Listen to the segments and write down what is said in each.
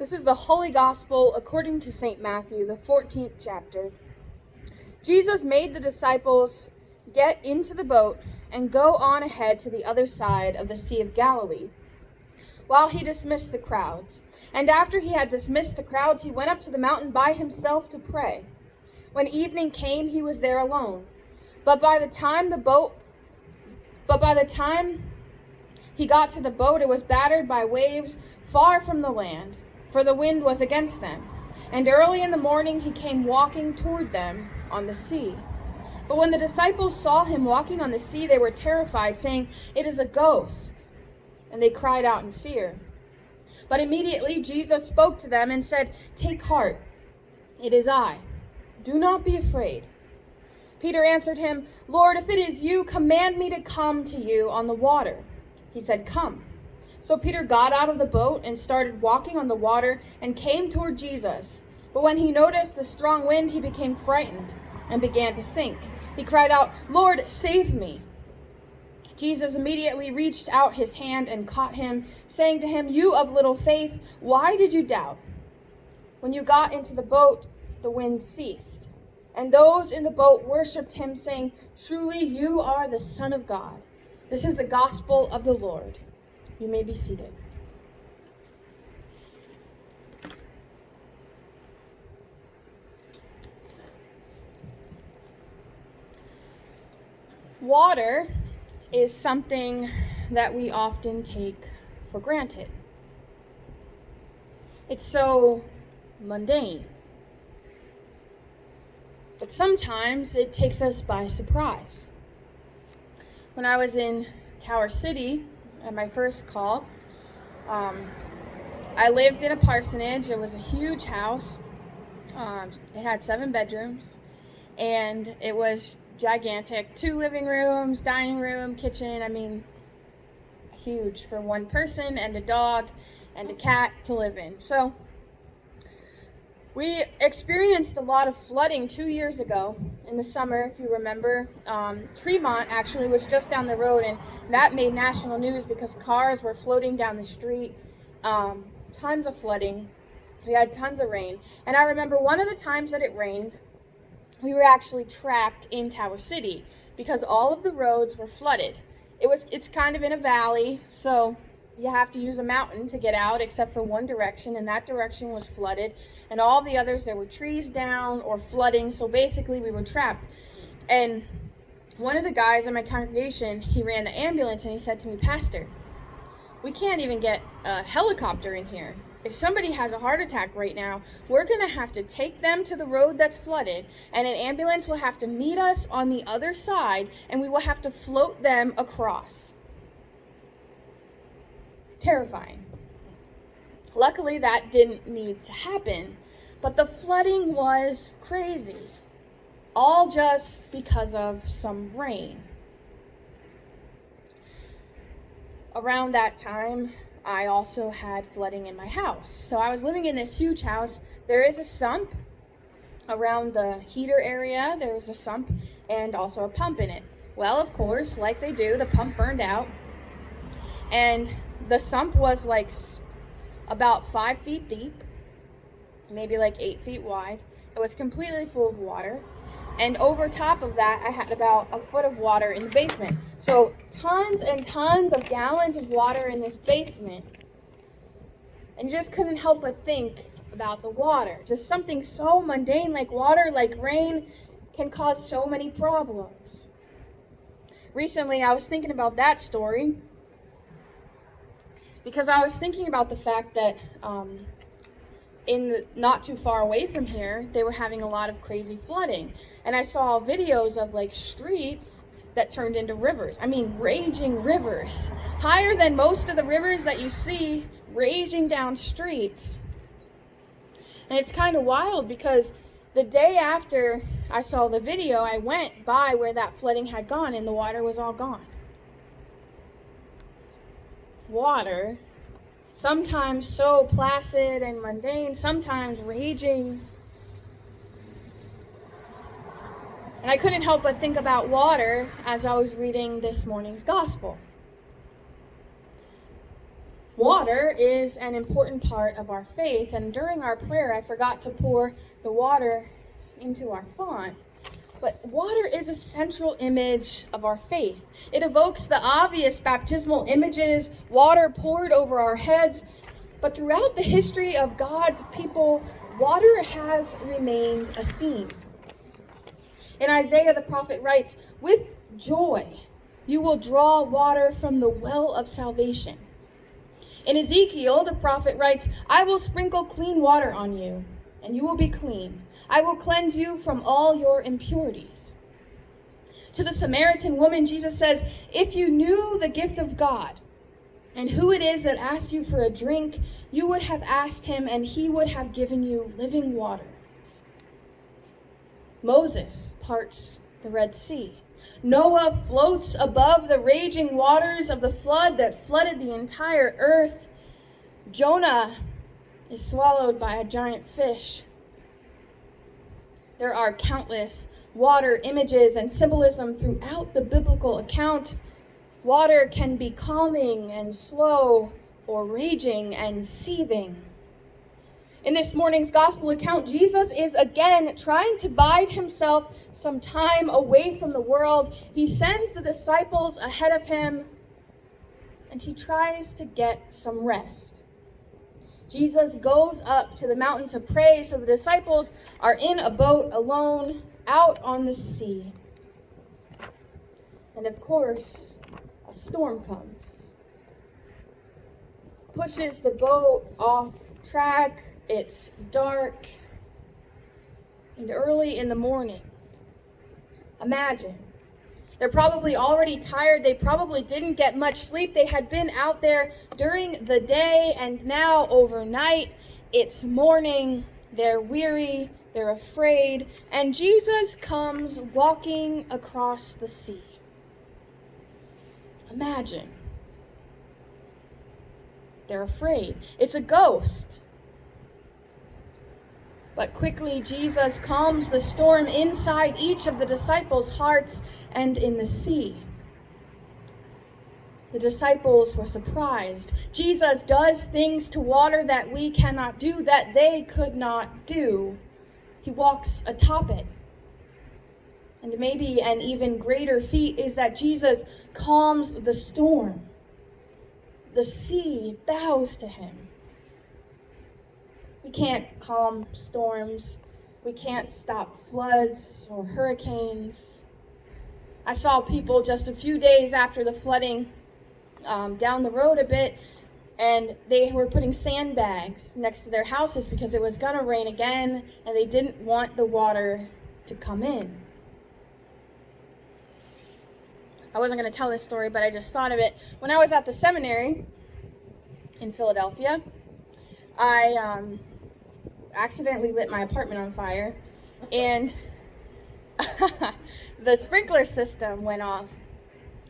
This is the Holy Gospel according to St. Matthew, the 14th chapter. Jesus made the disciples get into the boat and go on ahead to the other side of the Sea of Galilee, while he dismissed the crowds. And after he had dismissed the crowds, he went up to the mountain by himself to pray. When evening came, he was there alone. But by the time he got to the boat, it was battered by waves far from the land, for the wind was against them. And early in the morning he came walking toward them on the sea. But when the disciples saw him walking on the sea, they were terrified, saying, "It is a ghost." And they cried out in fear. But immediately Jesus spoke to them and said, "Take heart, it is I. Do not be afraid." Peter answered him, "Lord, if it is you, command me to come to you on the water." He said, "Come." So Peter got out of the boat and started walking on the water and came toward Jesus. But when he noticed the strong wind, he became frightened and began to sink. He cried out, "Lord, save me." Jesus immediately reached out his hand and caught him, saying to him, "You of little faith, why did you doubt?" When you got into the boat, the wind ceased, and those in the boat worshipped him, saying, "Truly you are the Son of God." This is the gospel of the Lord. You may be seated. Water is something that we often take for granted. It's so mundane. But sometimes it takes us by surprise. When I was in Tower City at my first call, I lived in a parsonage. It was a huge house. It had 7 bedrooms, and it was gigantic. 2 living rooms, dining room, kitchen. I mean, huge for one person and a dog and a cat to live in. So we experienced a lot of flooding 2 years ago in the summer, if you remember. Tremont actually was just down the road, and that made national news because cars were floating down the street. Tons of flooding. We had tons of rain. And I remember one of the times that it rained, we were actually trapped in Tower City because all of the roads were flooded. It's kind of in a valley, so you have to use a mountain to get out except for one direction, and that direction was flooded. And all the others, there were trees down or flooding, so basically we were trapped. And one of the guys in my congregation, he ran the ambulance, and he said to me, "Pastor, we can't even get a helicopter in here. If somebody has a heart attack right now, we're going to have to take them to the road that's flooded, and an ambulance will have to meet us on the other side, and we will have to float them across." Terrifying. Luckily, that didn't need to happen, but the flooding was crazy, all just because of some rain. Around that time, I also had flooding in my house. So I was living in this huge house. There is a sump around the heater area. There is a sump and also a pump in it. Well, of course, like they do, the pump burned out. And the sump was like about 5 feet deep, maybe like 8 feet wide. It was completely full of water. And over top of that, I had about a foot of water in the basement. So tons and tons of gallons of water in this basement. And you just couldn't help but think about the water. Just something so mundane like water, like rain, can cause so many problems. Recently, I was thinking about that story because I was thinking about the fact that not too far away from here, they were having a lot of crazy flooding. And I saw videos of like streets that turned into rivers. I mean, raging rivers. Higher than most of the rivers that you see raging down streets. And it's kind of wild because the day after I saw the video, I went by where that flooding had gone and the water was all gone. Water, sometimes so placid and mundane, sometimes raging. And I couldn't help but think about water as I was reading this morning's gospel. Water is an important part of our faith, and during our prayer, I forgot to pour the water into our font. But water is a central image of our faith. It evokes the obvious baptismal images, water poured over our heads. But throughout the history of God's people, water has remained a theme. In Isaiah, the prophet writes, "With joy you will draw water from the well of salvation." In Ezekiel, the prophet writes, "I will sprinkle clean water on you, and you will be clean. I will cleanse you from all your impurities." To the Samaritan woman, Jesus says, "If you knew the gift of God and who it is that asks you for a drink, you would have asked him, and he would have given you living water." Moses parts the Red Sea. Noah floats above the raging waters of the flood that flooded the entire earth. Jonah is swallowed by a giant fish. There are countless water images and symbolism throughout the biblical account. Water can be calming and slow, or raging and seething. In this morning's gospel account, Jesus is again trying to bide himself some time away from the world. He sends the disciples ahead of him, and he tries to get some rest. Jesus goes up to the mountain to pray, so the disciples are in a boat alone out on the sea. And of course, a storm comes. Pushes the boat off track. It's dark. And early in the morning, imagine, they're probably already tired. They probably didn't get much sleep. They had been out there during the day, and now overnight, it's morning. They're weary. They're afraid. And Jesus comes walking across the sea. Imagine. They're afraid. It's a ghost. But quickly, Jesus calms the storm inside each of the disciples' hearts and in the sea. The disciples were surprised. Jesus does things to water that we cannot do, that they could not do. He walks atop it. And maybe an even greater feat is that Jesus calms the storm. The sea bows to him. We can't calm storms. We can't stop floods or hurricanes. I saw people just a few days after the flooding down the road a bit, and they were putting sandbags next to their houses because it was going to rain again, and they didn't want the water to come in. I wasn't going to tell this story, but I just thought of it. When I was at the seminary in Philadelphia, I accidentally lit my apartment on fire, and the sprinkler system went off,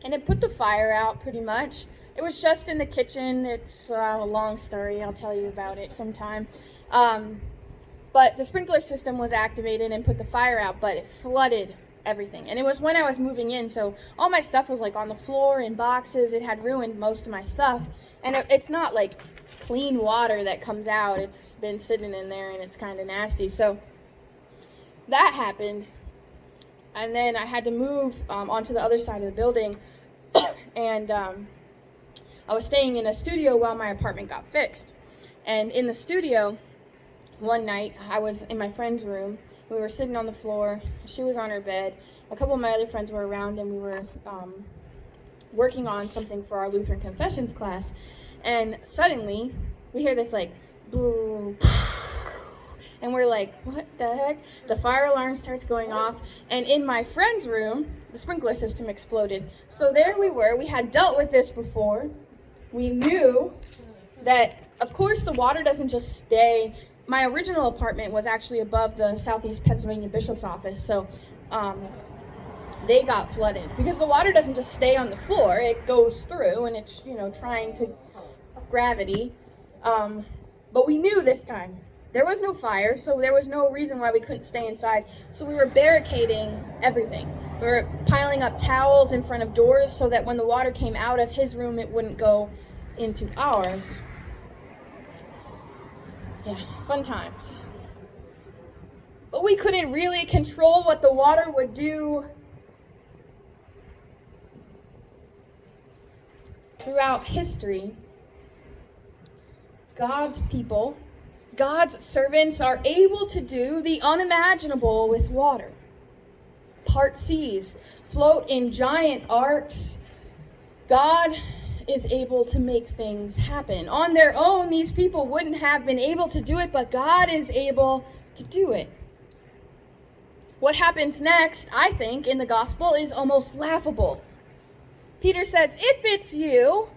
and it put the fire out pretty much. It was just in the kitchen. It's a long story. I'll tell you about it sometime. But the sprinkler system was activated and put the fire out, but it flooded everything. And it was when I was moving in, so all my stuff was like on the floor in boxes. It had ruined most of my stuff. And it's not like clean water that comes out. It's been sitting in there and it's kind of nasty. So that happened. And then I had to move onto the other side of the building. And I was staying in a studio while my apartment got fixed. And in the studio, one night, I was in my friend's room. We were sitting on the floor. She was on her bed. A couple of my other friends were around, and we were working on something for our Lutheran Confessions class. And suddenly, we hear this like, boom, and we're like, what the heck? The fire alarm starts going off, and in my friend's room, the sprinkler system exploded. So there we were. We had dealt with this before. We knew that, of course, the water doesn't just stay. My original apartment was actually above the Southeast Pennsylvania Bishop's office, so they got flooded. Because the water doesn't just stay on the floor, it goes through, and it's, trying to gravity. But we knew this time. There was no fire, so there was no reason why we couldn't stay inside. So we were barricading everything. We were piling up towels in front of doors so that when the water came out of his room, it wouldn't go into ours. Yeah, fun times. But we couldn't really control what the water would do throughout history. God's people, God's servants are able to do the unimaginable with water. Part seas, float in giant arcs. God is able to make things happen. On their own, these people wouldn't have been able to do it, but God is able to do it. What happens next, I think, in the gospel is almost laughable. Peter says, "If it's you,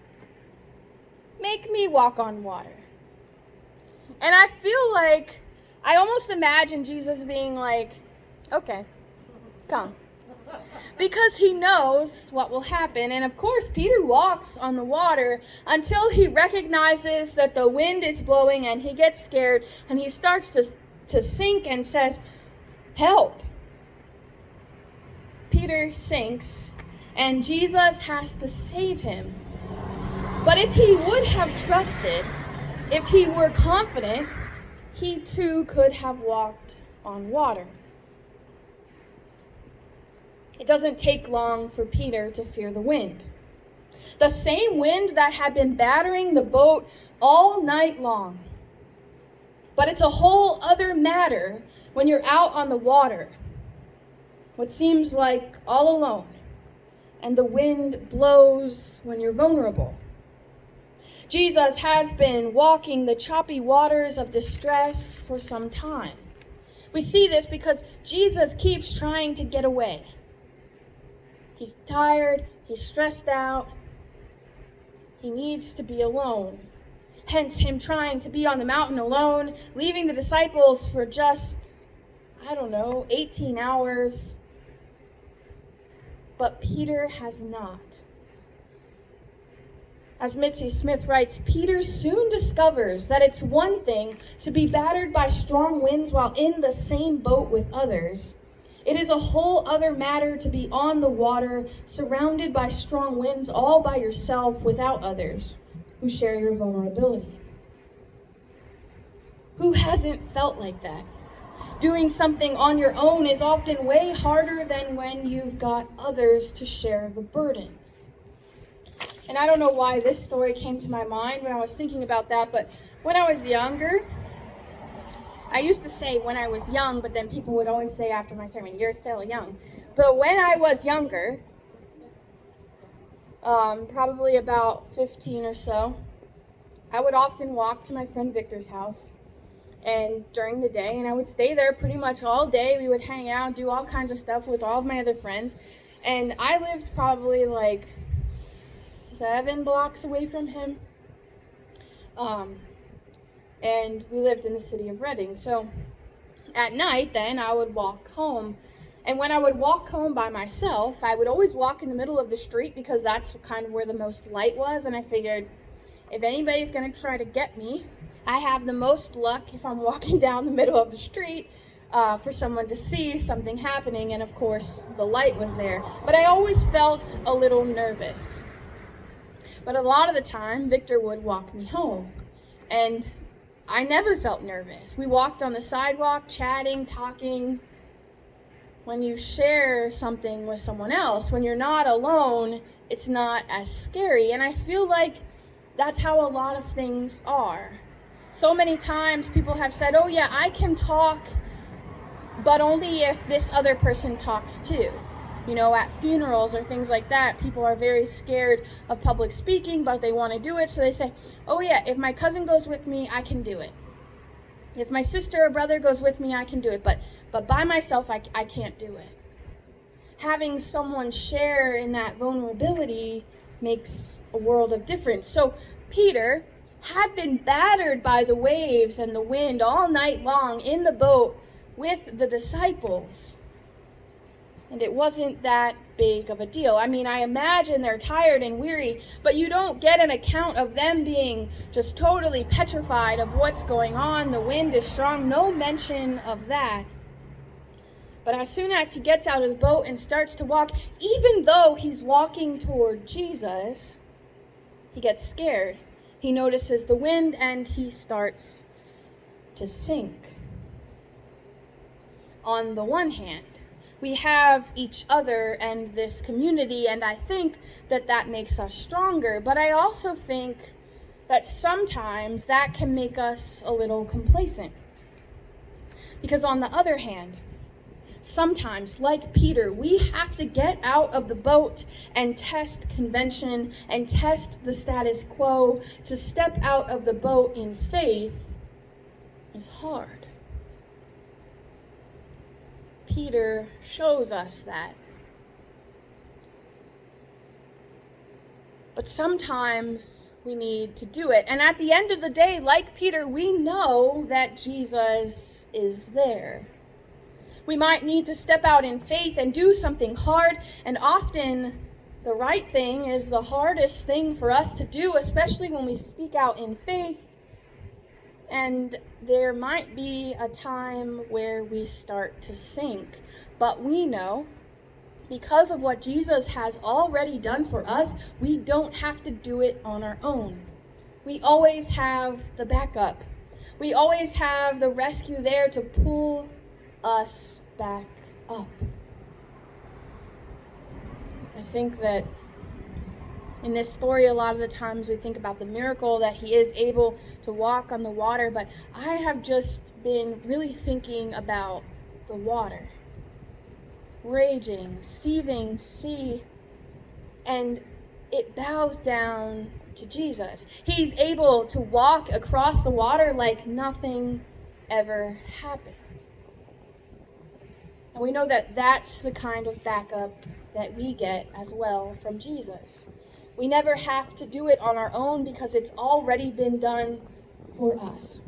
make me walk on water." And I feel like, I almost imagine Jesus being like, "Okay, come." Because he knows what will happen. And of course, Peter walks on the water until he recognizes that the wind is blowing and he gets scared and he starts to sink and says, "Help." Peter sinks and Jesus has to save him. But if he would have trusted, if he were confident, he too could have walked on water. It doesn't take long for Peter to fear the wind. The same wind that had been battering the boat all night long. But it's a whole other matter when you're out on the water, what seems like all alone, and the wind blows when you're vulnerable. Jesus has been walking the choppy waters of distress for some time. We see this because Jesus keeps trying to get away. He's tired, he's stressed out, he needs to be alone. Hence him trying to be on the mountain alone, leaving the disciples for just, 18 hours. But Peter has not. As Mitzi Smith writes, Peter soon discovers that it's one thing to be battered by strong winds while in the same boat with others. It is a whole other matter to be on the water, surrounded by strong winds, all by yourself, without others who share your vulnerability. Who hasn't felt like that? Doing something on your own is often way harder than when you've got others to share the burden. And I don't know why this story came to my mind when I was thinking about that, but when I was younger, I used to say when I was young, but then people would always say after my sermon, "You're still young." But when I was younger, probably about 15 or so, I would often walk to my friend Victor's house and during the day, and I would stay there pretty much all day. We would hang out, do all kinds of stuff with all of my other friends, and I lived probably like 7 blocks away from him. And we lived in the city of Reading. So at night then I would walk home. And when I would walk home by myself, I would always walk in the middle of the street because that's kind of where the most light was. And I figured if anybody's going to try to get me, I have the most luck if I'm walking down the middle of the street for someone to see something happening. And of course the light was there. But I always felt a little nervous. But a lot of the time Victor would walk me home. And I never felt nervous. We walked on the sidewalk, chatting, talking. When you share something with someone else, when you're not alone, it's not as scary. And I feel like that's how a lot of things are. So many times people have said, "Oh yeah, I can talk, but only if this other person talks too." You know, at funerals or things like that, people are very scared of public speaking, but they want to do it. So they say, "Oh yeah, if my cousin goes with me, I can do it. If my sister or brother goes with me, I can do it. But by myself, I can't do it." Having someone share in that vulnerability makes a world of difference. So Peter had been battered by the waves and the wind all night long in the boat with the disciples. And it wasn't that big of a deal. I mean, I imagine they're tired and weary, but you don't get an account of them being just totally petrified of what's going on. The wind is strong. No mention of that. But as soon as he gets out of the boat and starts to walk, even though he's walking toward Jesus, he gets scared. He notices the wind and he starts to sink. On the one hand, we have each other and this community, and I think that makes us stronger. But I also think that sometimes that can make us a little complacent. Because on the other hand, sometimes, like Peter, we have to get out of the boat and test convention and test the status quo. To step out of the boat in faith is hard. Peter shows us that. But sometimes we need to do it. And at the end of the day, like Peter, we know that Jesus is there. We might need to step out in faith and do something hard, and often the right thing is the hardest thing for us to do, especially when we speak out in faith. And there might be a time where we start to sink. But we know, because of what Jesus has already done for us, we don't have to do it on our own. We always have the backup. We always have the rescue there to pull us back up. I think that in this story, a lot of the times we think about the miracle that he is able to walk on the water, but I have just been really thinking about the water. Raging, seething sea, and it bows down to Jesus. He's able to walk across the water like nothing ever happened. And we know that that's the kind of backup that we get as well from Jesus. We never have to do it on our own because it's already been done for us.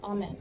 Amen.